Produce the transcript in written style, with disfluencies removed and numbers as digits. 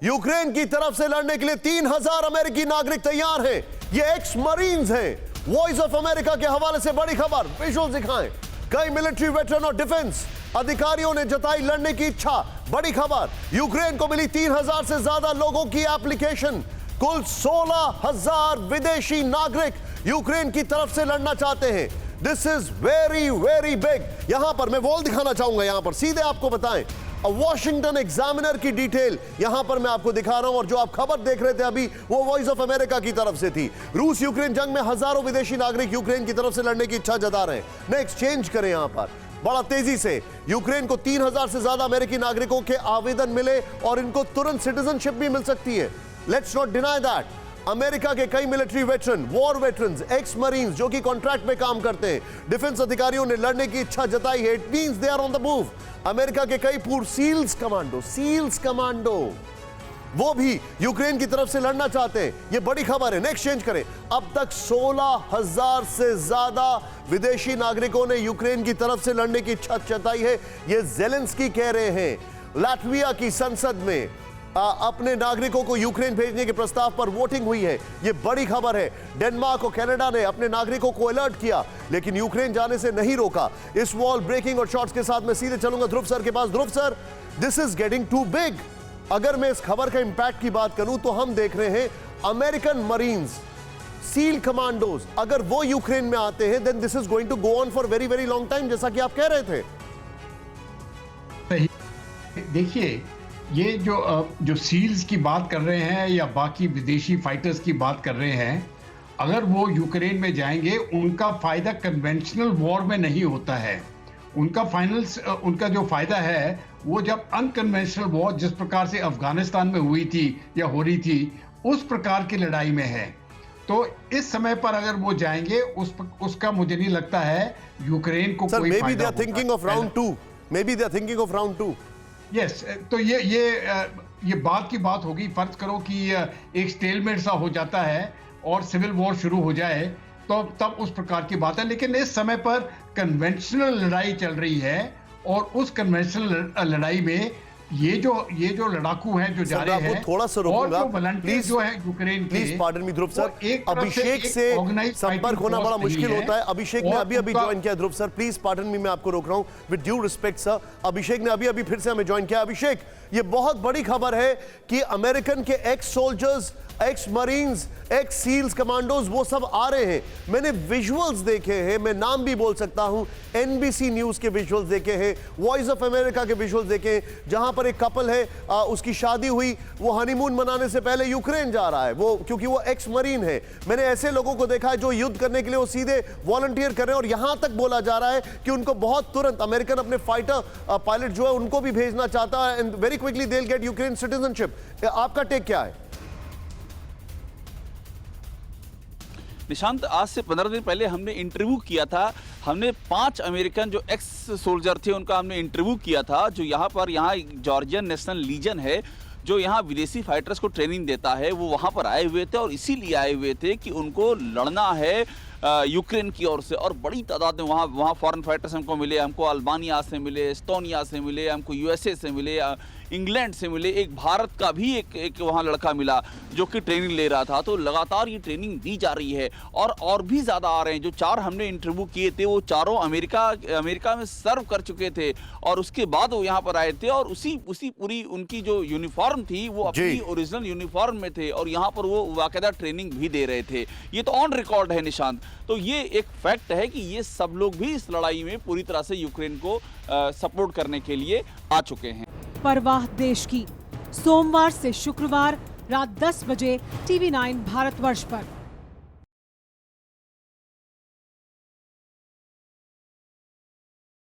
Ukraine की तरफ से लड़ने के लिए 3000 अमेरिकी नागरिक तैयार हैं। ये एक्स मरीन्स हैं। वॉइस ऑफ अमेरिका के हवाले से बड़ी खबर, विजुअल दिखाएं। कई मिलिट्री वेटरन और डिफेंस अधिकारियों ने जताई लड़ने की इच्छा। बड़ी खबर, यूक्रेन को मिली 3000 से ज्यादा लोगों की एप्लीकेशन। कुल 16,000 विदेशी नागरिक यूक्रेन की तरफ से लड़ना चाहते हैं। This is very very big. यहां पर मैं वॉल दिखाना चाहूंगा, यहां पर सीधे आपको बताएं। वॉशिंगटन एग्जामिनर की डिटेल यहां पर मैं आपको दिखा रहा हूं, और जो आप खबर देख रहे थे अभी वो वॉइस ऑफ अमेरिका की तरफ से थी। रूस यूक्रेन जंग में हजारों विदेशी नागरिक यूक्रेन की तरफ से लड़ने की इच्छा जता रहे हैं। मैं एक्सचेंज करें यहां पर बड़ा तेजी से। यूक्रेन को 3000 से ज्यादा अमेरिकी नागरिकों के आवेदन मिले और इनको तुरंत सिटीजनशिप भी मिल सकती है। Let's not deny that. America के कई military veteran, war veterans, x marines जो कि कॉन्ट्रैक्ट में काम करते हैं, डिफेंस अधिकारियों ने लड़ने की इच्छा जताई है। It means they are on the move. America के कई पूर्व सील्स कमांडो वो भी यूक्रेन की तरफ से लड़ना चाहते हैं। ये बड़ी खबर है। नेक्स्ट चेंज करें। अब तक 16,000 से ज्यादा विदेशी नागरिकों ने यूक्रेन की तरफ से लड़ने की इच्छा जताई है। ये ज़ेलेंस्की कह रहे हैं। लाटविया की संसद में अपने नागरिकों को यूक्रेन भेजने के प्रस्ताव पर वोटिंग हुई है। यह बड़ी खबर है। डेनमार्क और कनाडा ने अपने नागरिकों को अलर्ट किया, लेकिन यूक्रेन जाने से नहीं रोका। इस वॉल ब्रेकिंग और शॉट्स के साथ मैं सीधे चलूंगा ध्रुव सर के पास। Dhruv sir, this is getting too big. अगर मैं इस खबर का इंपैक्ट की बात करूं तो हम देख रहे हैं अमेरिकन मरीन्स, सील कमांडोज, अगर वो यूक्रेन में आते हैं then this is going to go on for very very long time, जैसा कि आप कह रहे थे। देखिए, ये जो सील्स की बात कर रहे हैं या बाकी विदेशी फाइटर्स की बात कर रहे हैं, अगर वो यूक्रेन में जाएंगे उनका फायदा कन्वेंशनल वॉर में नहीं होता है। उनका जो फायदा है वो जब अनकन्वेंशनल वॉर जिस प्रकार से अफगानिस्तान में हुई थी या हो रही थी उस प्रकार की लड़ाई में है। तो इस समय पर अगर वो जाएंगे उसका मुझे नहीं लगता है यूक्रेन को कोई फायदा होगा। Maybe they are thinking of round 2। Yes, तो ये बात की बात होगी। फर्ज करो कि एक स्टेलमेट सा हो जाता है और सिविल वॉर शुरू हो जाए तो तब उस प्रकार की बात है। लेकिन इस समय पर कन्वेंशनल लड़ाई चल रही है और उस कन्वेंशनल लड़ाई में ये जो लड़ाकू हैं जो जा रहे हैं, थोड़ा सा रोकूंगा प्लीज, जो है यूक्रेन के, please pardon me Dhruv sir, Abhishek से संपर्क होना बड़ा मुश्किल होता है। अभिषेक ने अभी ज्वाइन किया। ध्रुव सर प्लीज पार्डन मी, मैं आपको रोक रहा हूं विद ड्यू रिस्पेक्ट सर। अभिषेक ने अभी फिर से हमें ज्वाइन किया। अभिषेक, ये बहुत बड़ी खबर है कि अमेरिकन के ex soldiers, ex marines, ex seals commandos वो सब आ रहे हैं। मैंने विजुअल्स देखे हैं, मैं नाम भी बोल सकता हूं, एनबीसी न्यूज के विजुअल्स देखे हैं, वॉइस ऑफ अमेरिका के विजुअल्स देखे हैं, जहां पर एक कपल है, उसकी शादी हुई, वो हनीमून मनाने से पहले यूक्रेन जा रहा है वो, क्योंकि वो एक्स मरीन है। मैंने ऐसे लोगों को देखा है जो युद्ध करने के लिए वो सीधे वॉलंटियर कर रहे हैं, और यहां तक बोला जा रहा है कि उनको बहुत तुरंत अमेरिकन अपने फाइटर पायलट जो है उनको भी भेजना चाहता है, and very quickly they will get Ukraine citizenship. आपका टेक क्या है? निशांत, आज से 15 दिन पहले हमने इंटरव्यू किया था। हमने 5 अमेरिकन जो एक्स सोल्जर थे उनका हमने इंटरव्यू किया था, जो यहाँ जॉर्जियन नेशनल लीजन है जो यहाँ विदेशी फाइटर्स को ट्रेनिंग देता है, वो वहाँ पर आए हुए थे और इसीलिए आए हुए थे कि उनको लड़ना है यूक्रेन की ओर से। और बड़ी तादाद में वहाँ फॉरेन फाइटर्स हमको मिले। हमको अल्बानिया से मिले, एस्टोनिया से मिले, हमको यूएसए से मिले, इंग्लैंड से मिले, एक भारत का भी एक वहाँ लड़का मिला जो कि ट्रेनिंग ले रहा था। तो लगातार ये ट्रेनिंग दी जा रही है और भी ज़्यादा आ रहे हैं। जो 4 हमने इंटरव्यू किए थे वो चारों अमेरिका में सर्व कर चुके थे और उसके बाद वो यहाँ पर आए थे, और उसी पूरी उनकी जो यूनिफॉर्म थी वो अपनी ओरिजिनल यूनिफॉर्म में थे और यहाँ पर वो बाकायदा ट्रेनिंग भी दे रहे थे। ये तो ऑन रिकॉर्ड है निशांत। तो ये एक फैक्ट है कि ये सब लोग भी इस लड़ाई में पूरी तरह से यूक्रेन को सपोर्ट करने के लिए आ चुके हैं। परवाह देश की, सोमवार से शुक्रवार रात 10 बजे TV9 भारतवर्ष पर।